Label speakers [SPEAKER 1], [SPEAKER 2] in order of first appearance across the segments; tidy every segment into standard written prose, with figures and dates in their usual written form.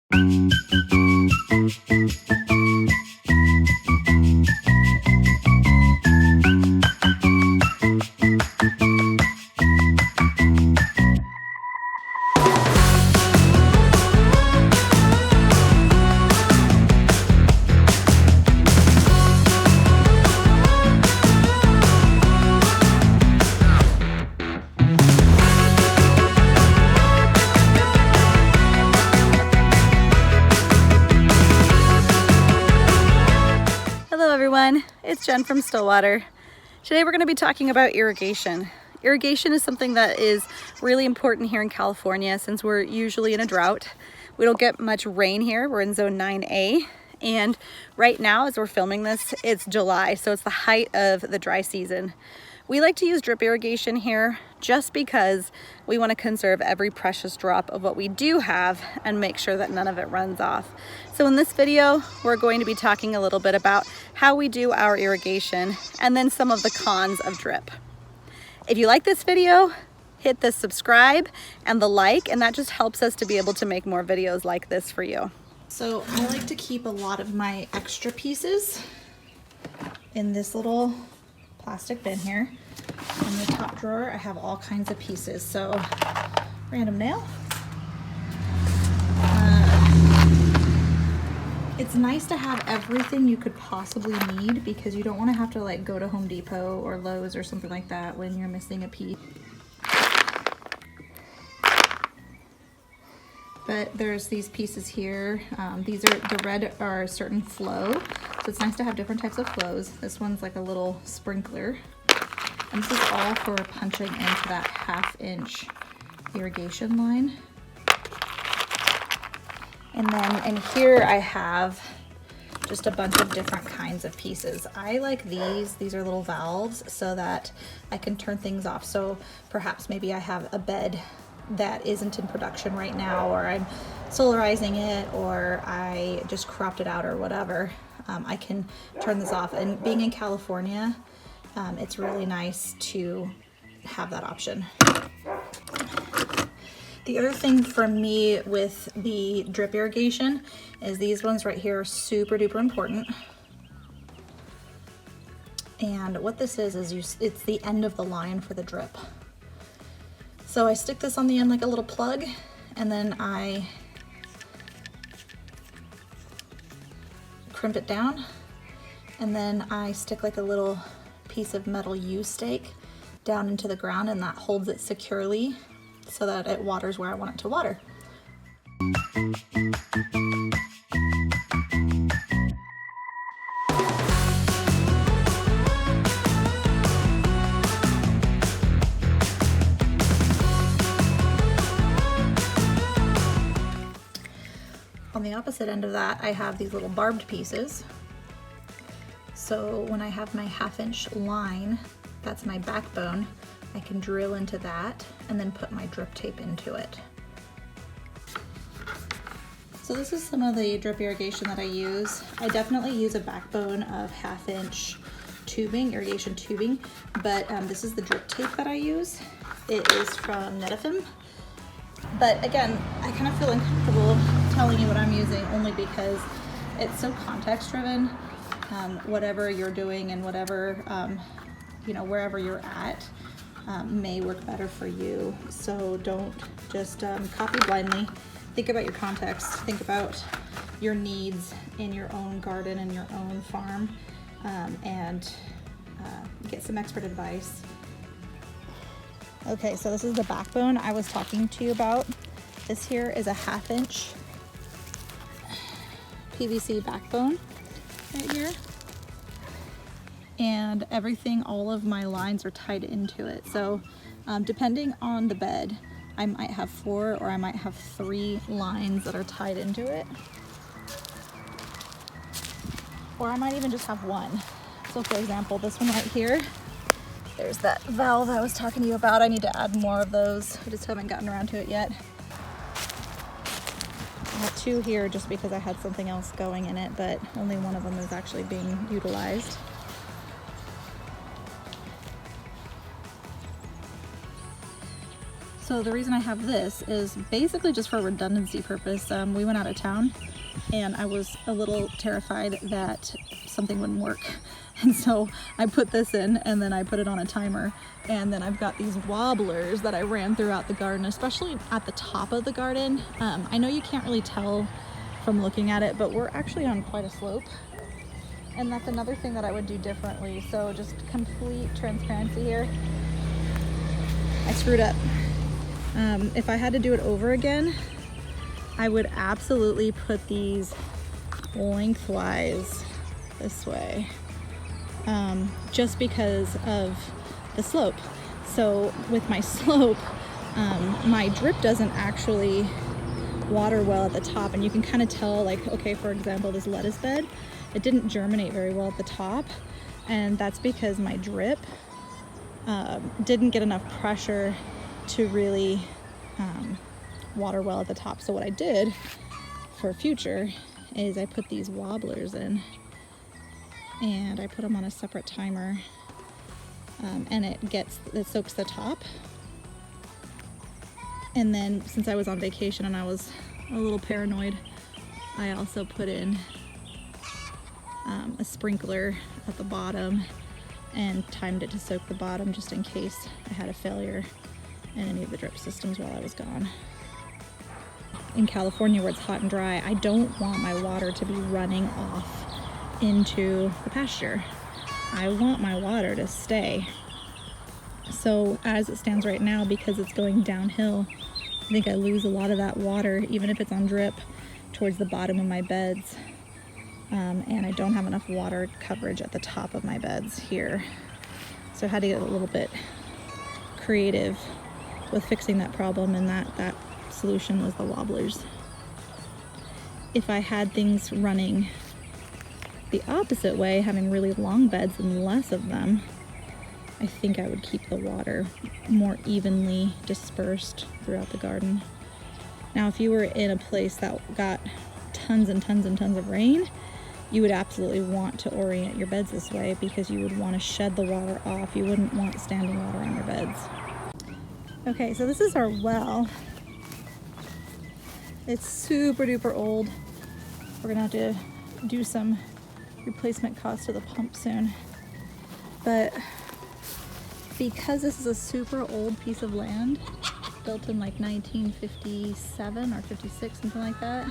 [SPEAKER 1] Hello everyone, it's Jen from Stillwater. Today we're going to be talking about irrigation. Irrigation is something that is really important here in California since we're usually in a drought. We don't get much rain here. We're in zone 9A, and right now as we're filming this, it's July, so it's the height of the dry season. We like to use drip irrigation here just because we want to conserve every precious drop of what we do have and make sure that none of it runs off. So in this video, we're going to be talking a little bit about how we do our irrigation and then some of the cons of drip. If you like this video, hit the subscribe and the like, and that just helps us to be able to make more videos like this for you.
[SPEAKER 2] So I like to keep a lot of my extra pieces in this little plastic bin here. In the top drawer, I have all kinds of pieces. So, random nail. It's nice to have everything you could possibly need because you don't want to have to like go to Home Depot or Lowe's or something like that when you're missing a piece. But there's these pieces here. The red are a certain flow. So it's nice to have different types of flows. This one's like a little sprinkler. And this is all for punching into that 1/2-inch irrigation line. And then in here I have just a bunch of different kinds of pieces. I like these. These are little valves so that I can turn things off. So perhaps maybe I have a bed that isn't in production right now, or I'm solarizing it, or I just cropped it out or whatever. I can turn this off. And being in California, it's really nice to have that option. The other thing for me with the drip irrigation is these ones right here are super duper important. And what this is it's the end of the line for the drip. So I stick this on the end like a little plug, and then I crimp it down, and then I stick like a little piece of metal U-stake down into the ground, and that holds it securely so that it waters where I want it to water. On the opposite end of that, I have these little barbed pieces. So when I have my 1/2-inch line, that's my backbone, I can drill into that and then put my drip tape into it. So this is some of the drip irrigation that I use. I definitely use a backbone of 1/2-inch tubing, irrigation tubing, but this is the drip tape that I use. It is from Netafim. But again, I kind of feel uncomfortable telling you what I'm using only because it's so context driven. Whatever you're doing and whatever, wherever you're at may work better for you. So don't just copy blindly. Think about your context. Think about your needs in your own garden and your own farm, and get some expert advice. Okay, so this is the backbone I was talking to you about. This here is a 1/2-inch PVC backbone right here. And everything, all of my lines are tied into it. So depending on the bed, I might have 4 or I might have 3 lines that are tied into it. Or I might even just have 1. So for example, this one right here, there's that valve I was talking to you about. I need to add more of those. I just haven't gotten around to it yet. I have 2 here just because I had something else going in it, but only one of them is actually being utilized. So the reason I have this is basically just for redundancy purpose. We went out of town and I was a little terrified that something wouldn't work. And so I put this in and then I put it on a timer. And then I've got these wobblers that I ran throughout the garden, especially at the top of the garden. I know you can't really tell from looking at it, but we're actually on quite a slope. And that's another thing that I would do differently. So just complete transparency here. I screwed up. If I had to do it over again, I would absolutely put these lengthwise this way, just because of the slope. So with my slope, my drip doesn't actually water well at the top, and you can kind of tell, like, okay, for example, this lettuce bed, it didn't germinate very well at the top, and that's because my drip didn't get enough pressure to really water well at the top. So what I did for future is I put these wobblers in, and I put them on a separate timer, and it soaks the top. And then since I was on vacation and I was a little paranoid, I also put in a sprinkler at the bottom and timed it to soak the bottom just in case I had a failure in any of the drip systems while I was gone. In California, where it's hot and dry, I don't want my water to be running off into the pasture. I want my water to stay. So as it stands right now, because it's going downhill, I think I lose a lot of that water, even if it's on drip, towards the bottom of my beds. And I don't have enough water coverage at the top of my beds here. So I had to get a little bit creative with fixing that problem, and that solution was the wobblers. If I had things running the opposite way, having really long beds and less of them, I think I would keep the water more evenly dispersed throughout the garden. Now, if you were in a place that got tons and tons and tons of rain, you would absolutely want to orient your beds this way, because you would want to shed the water off. You wouldn't want standing water on your beds. Okay, so this is our well. It's super duper old. We're gonna have to do some replacement cost to the pump soon. But because this is a super old piece of land, built in like 1957 or 56, something like that,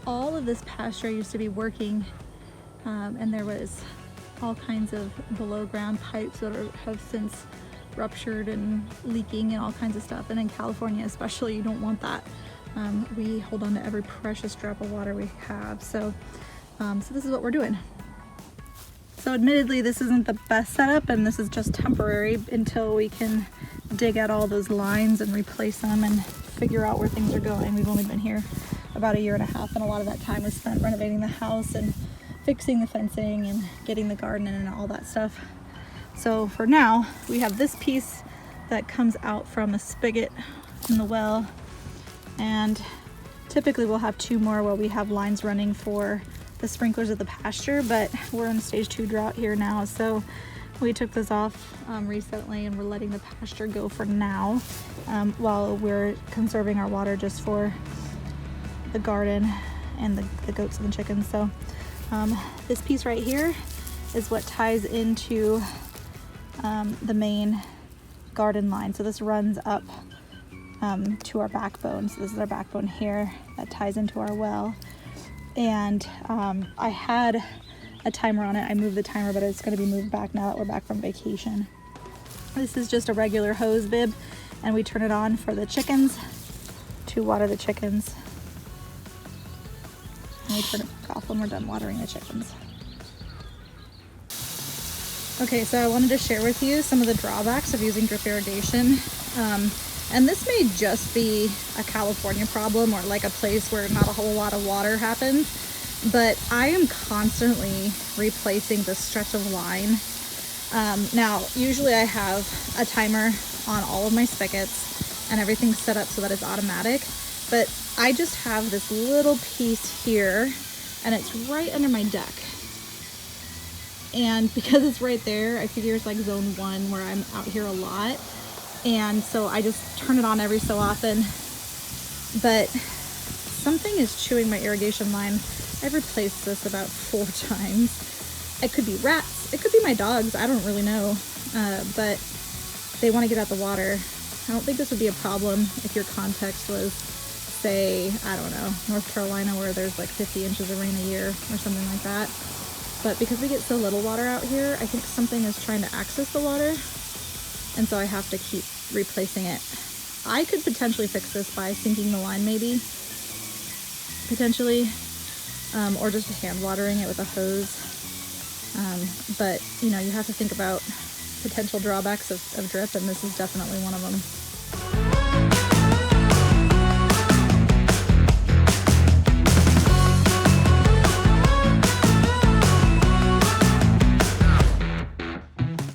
[SPEAKER 2] all of this pasture used to be working, and there was all kinds of below ground pipes that have since ruptured and leaking and all kinds of stuff. And in California especially, you don't want that. We hold on to every precious drop of water we have. So this is what we're doing. So admittedly, this isn't the best setup, and this is just temporary until we can dig out all those lines and replace them and figure out where things are going. We've only been here about 1.5 years, and a lot of that time was spent renovating the house and fixing the fencing and getting the garden in and all that stuff. So for now, we have this piece that comes out from a spigot in the well, and typically we'll have 2 more where we have lines running for the sprinklers of the pasture, but we're in stage 2 drought here now, so we took this off recently, and we're letting the pasture go for now, while we're conserving our water just for the garden and the goats and the chickens. So this piece right here is what ties into the main garden line. So this runs up to our backbone. So this is our backbone here that ties into our well. And I had a timer on it. I moved the timer, but it's going to be moved back now that we're back from vacation. This is just a regular hose bib, and we turn it on for the chickens to water the chickens. And we turn it back off when we're done watering the chickens. Okay, so I wanted to share with you some of the drawbacks of using drip irrigation. And this may just be a California problem, or like a place where not a whole lot of water happens, but I am constantly replacing this stretch of line. Now, usually I have a timer on all of my spigots and everything's set up so that it's automatic, but I just have this little piece here, and it's right under my deck. And because it's right there, I figure it's like zone 1 where I'm out here a lot. and so I just turn it on every so often. But something is chewing my irrigation line. I've replaced this about 4 times. It could be rats, it could be my dogs, I don't really know, but they want to get out the water. I don't think this would be a problem if your context was, say, I don't know, North Carolina, where there's like 50 inches of rain a year or something like that. But because we get so little water out here, I think something is trying to access the water, and so I have to keep replacing it. I could potentially fix this by sinking the line, maybe, potentially, or just hand watering it with a hose. But you know, you have to think about potential drawbacks of drip, and this is definitely one of them.